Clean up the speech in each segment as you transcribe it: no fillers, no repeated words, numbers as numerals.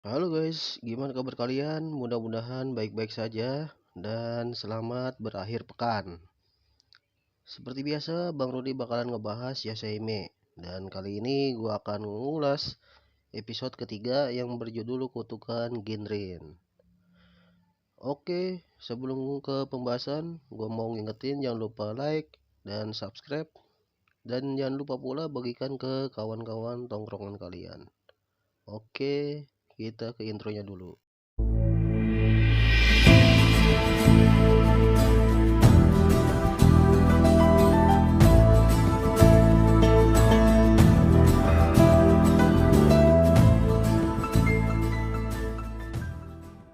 Halo guys, gimana kabar kalian? Mudah-mudahan baik-baik saja dan selamat berakhir pekan. Seperti biasa, Bang Rudi bakalan ngebahas Yaseime. Dan kali ini gua akan mengulas episode ketiga yang berjudul Kutukan Ginrin. Oke, sebelum ke pembahasan, gua mau ngingetin jangan lupa like dan subscribe. Dan jangan lupa pula bagikan ke kawan-kawan tongkrongan kalian. Oke, kita ke intronya dulu.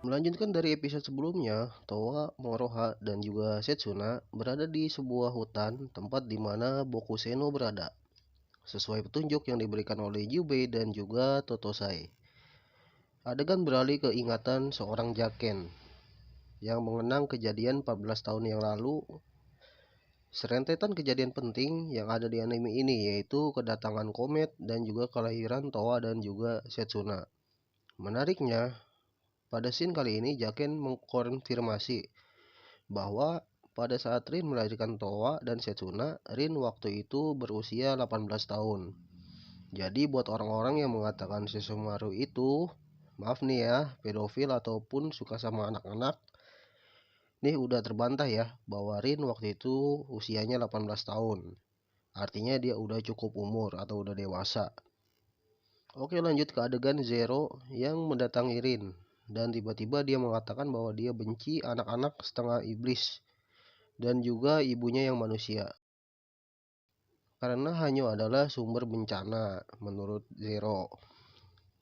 Melanjutkan dari episode sebelumnya, Towa, Moroha, dan juga Setsuna berada di sebuah hutan tempat di mana Bokuseno berada, sesuai petunjuk yang diberikan oleh Jubei dan juga Totosai. Adegan beralih ke ingatan seorang Jaken yang mengenang kejadian 14 tahun yang lalu. Serentetan kejadian penting yang ada di anime ini yaitu kedatangan komet dan juga kelahiran Towa dan juga Setsuna. Menariknya, pada scene kali ini Jaken mengkonfirmasi bahwa pada saat Rin melahirkan Towa dan Setsuna, Rin waktu itu berusia 18 tahun. Jadi buat orang-orang yang mengatakan Sesshomaru itu, maaf nih ya, pedofil ataupun suka sama anak-anak, nih udah terbantah ya bahwa Rin waktu itu usianya 18 tahun. Artinya dia udah cukup umur atau udah dewasa. Oke, lanjut ke adegan Zero yang mendatangi Rin. Dan tiba-tiba dia mengatakan bahwa dia benci anak-anak setengah iblis dan juga ibunya yang manusia. Karena Hanyo adalah sumber bencana menurut Zero.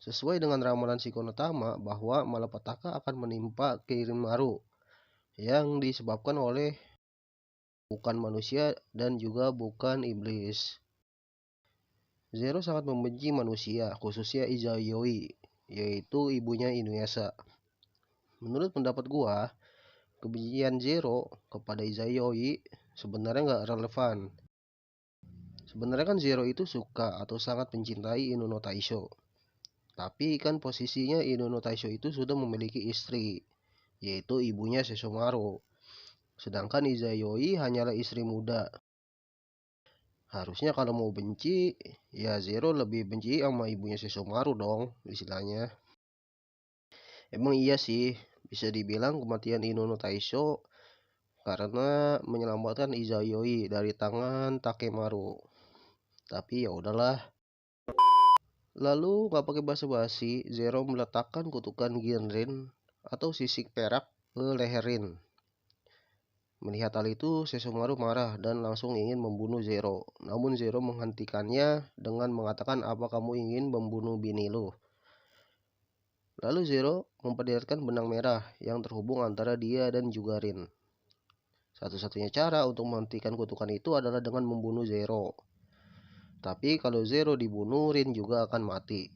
Sesuai dengan ramalan Shikonotama bahwa malapetaka akan menimpa Kirimaru yang disebabkan oleh bukan manusia dan juga bukan iblis. Zero sangat membenci manusia, khususnya Izayoi, yaitu ibunya Inuyasha. Menurut pendapat gua, kebencian Zero kepada Izayoi sebenarnya nggak relevan. Sebenarnya kan Zero itu suka atau sangat mencintai Inu no Taisho. Tapi kan posisinya Inu no Taisho itu sudah memiliki istri, yaitu ibunya Sesshomaru. Sedangkan Izayoi hanyalah istri muda. Harusnya kalau mau benci, ya Zero lebih benci sama ibunya Sesshomaru dong, istilahnya. Emang iya sih, bisa dibilang kematian Inu no Taisho karena menyelamatkan Izayoi dari tangan Takemaru. Tapi ya udahlah. Lalu nggak pakai basa-basi, Zero meletakkan kutukan Ginrin atau sisik perak ke leher Rin. Melihat hal itu, Sesshomaru marah dan langsung ingin membunuh Zero. Namun Zero menghentikannya dengan mengatakan, apa kamu ingin membunuh bini lu? Lalu Zero memperlihatkan benang merah yang terhubung antara dia dan juga Rin. Satu-satunya cara untuk menghentikan kutukan itu adalah dengan membunuh Zero. Tapi kalau Zero dibunuh, Rin juga akan mati.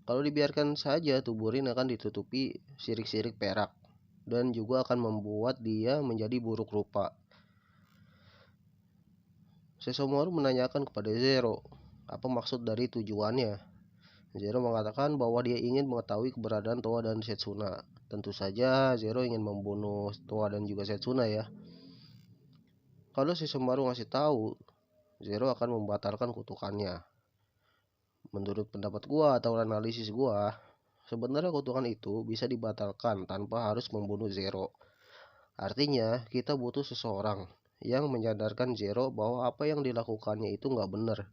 Kalau dibiarkan saja, tubuh Rin akan ditutupi sirik-sirik perak dan juga akan membuat dia menjadi buruk rupa. Sesshomaru menanyakan kepada Zero apa maksud dari tujuannya. Zero mengatakan bahwa dia ingin mengetahui keberadaan Towa dan Setsuna. Tentu saja Zero ingin membunuh Towa dan juga Setsuna ya. Kalau Sesshomaru ngasih tahu, Zero akan membatalkan kutukannya. Menurut pendapat gua atau analisis gua, sebenarnya kutukan itu bisa dibatalkan tanpa harus membunuh Zero. Artinya, kita butuh seseorang yang menyadarkan Zero bahwa apa yang dilakukannya itu nggak benar.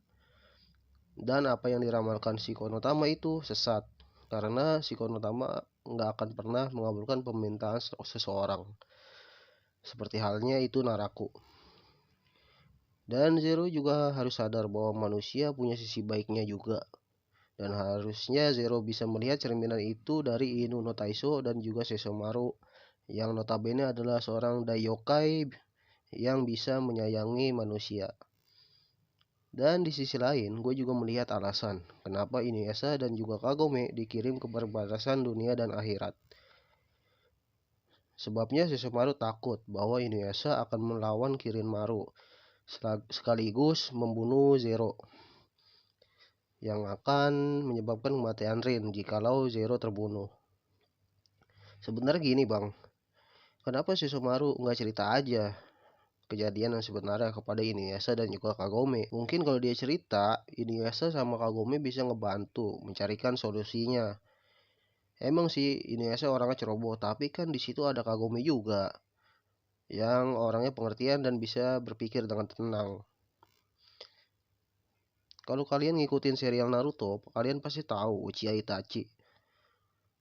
Dan apa yang diramalkan Shikonotama itu sesat. Karena Shikonotama nggak akan pernah mengabulkan permintaan seseorang. Seperti halnya itu Naraku. Dan Zero juga harus sadar bahwa manusia punya sisi baiknya juga. Dan harusnya Zero bisa melihat cerminan itu dari Inu no Taisho dan juga Sesshomaru yang notabene adalah seorang Daiokai yang bisa menyayangi manusia. Dan di sisi lain, gue juga melihat alasan kenapa Inuyasha dan juga Kagome dikirim ke perbatasan dunia dan akhirat. Sebabnya Sesshomaru takut bahwa Inuyasha akan melawan Kirinmaru sekaligus membunuh Zero. yang akan menyebabkan kematian Rin jikalau Zero terbunuh. Sebenarnya gini bang, kenapa Sesshomaru nggak cerita aja kejadian yang sebenarnya kepada Inuyasha dan juga Kagome? Mungkin kalau dia cerita, Inuyasha sama Kagome bisa ngebantu mencarikan solusinya. Emang sih Inuyasha orangnya ceroboh, tapi kan di situ ada Kagome juga yang orangnya pengertian dan bisa berpikir dengan tenang. Kalau kalian ngikutin serial Naruto, kalian pasti tahu Uchiha Itachi.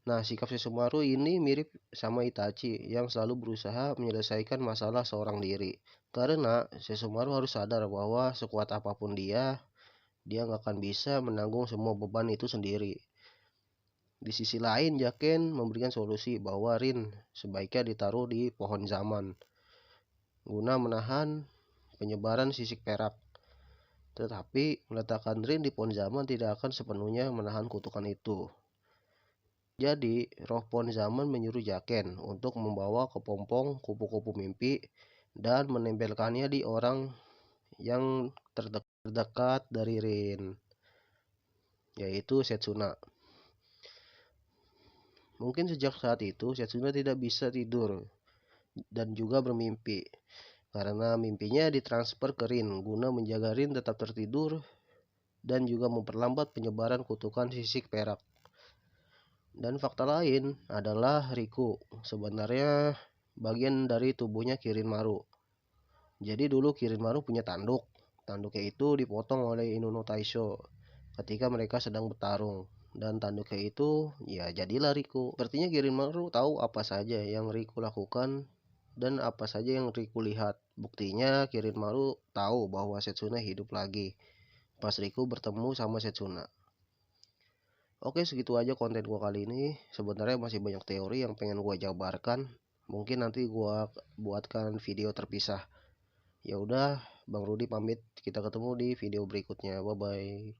Nah, sikap Sesshomaru ini mirip sama Itachi yang selalu berusaha menyelesaikan masalah seorang diri. Karena Sesshomaru harus sadar bahwa sekuat apapun dia nggak akan bisa menanggung semua beban itu sendiri. Di sisi lain, Jaken memberikan solusi bahwa Rin sebaiknya ditaruh di pohon zaman guna menahan penyebaran sisik perak. Tetapi meletakkan Rin di pohon zaman tidak akan sepenuhnya menahan kutukan itu. Jadi, roh pohon zaman menyuruh Jaken untuk membawa kepompong kupu-kupu mimpi dan menempelkannya di orang yang terdekat dari Rin, yaitu Setsuna. Mungkin sejak saat itu Setsuna tidak bisa tidur dan juga bermimpi karena mimpinya ditransfer ke Rin guna menjaga Rin tetap tertidur dan juga memperlambat penyebaran kutukan sisik perak. Dan fakta lain adalah Riku sebenarnya bagian dari tubuhnya Kirinmaru. Jadi dulu Kirinmaru punya tanduk. Tanduknya itu dipotong oleh Inu no Taisho ketika mereka sedang bertarung. Dan tanduknya itu ya jadilah Riku. Sepertinya Kirinmaru tahu apa saja yang Riku lakukan dan apa saja yang Riku lihat. Buktinya Kirinmaru tahu bahwa Setsuna hidup lagi pas Riku bertemu sama Setsuna. Oke, segitu aja konten gua kali ini. Sebenarnya masih banyak teori yang pengen gua jabarkan. Mungkin nanti gua buatkan video terpisah. Ya udah, Bang Rudi pamit. Kita ketemu di video berikutnya. Bye bye.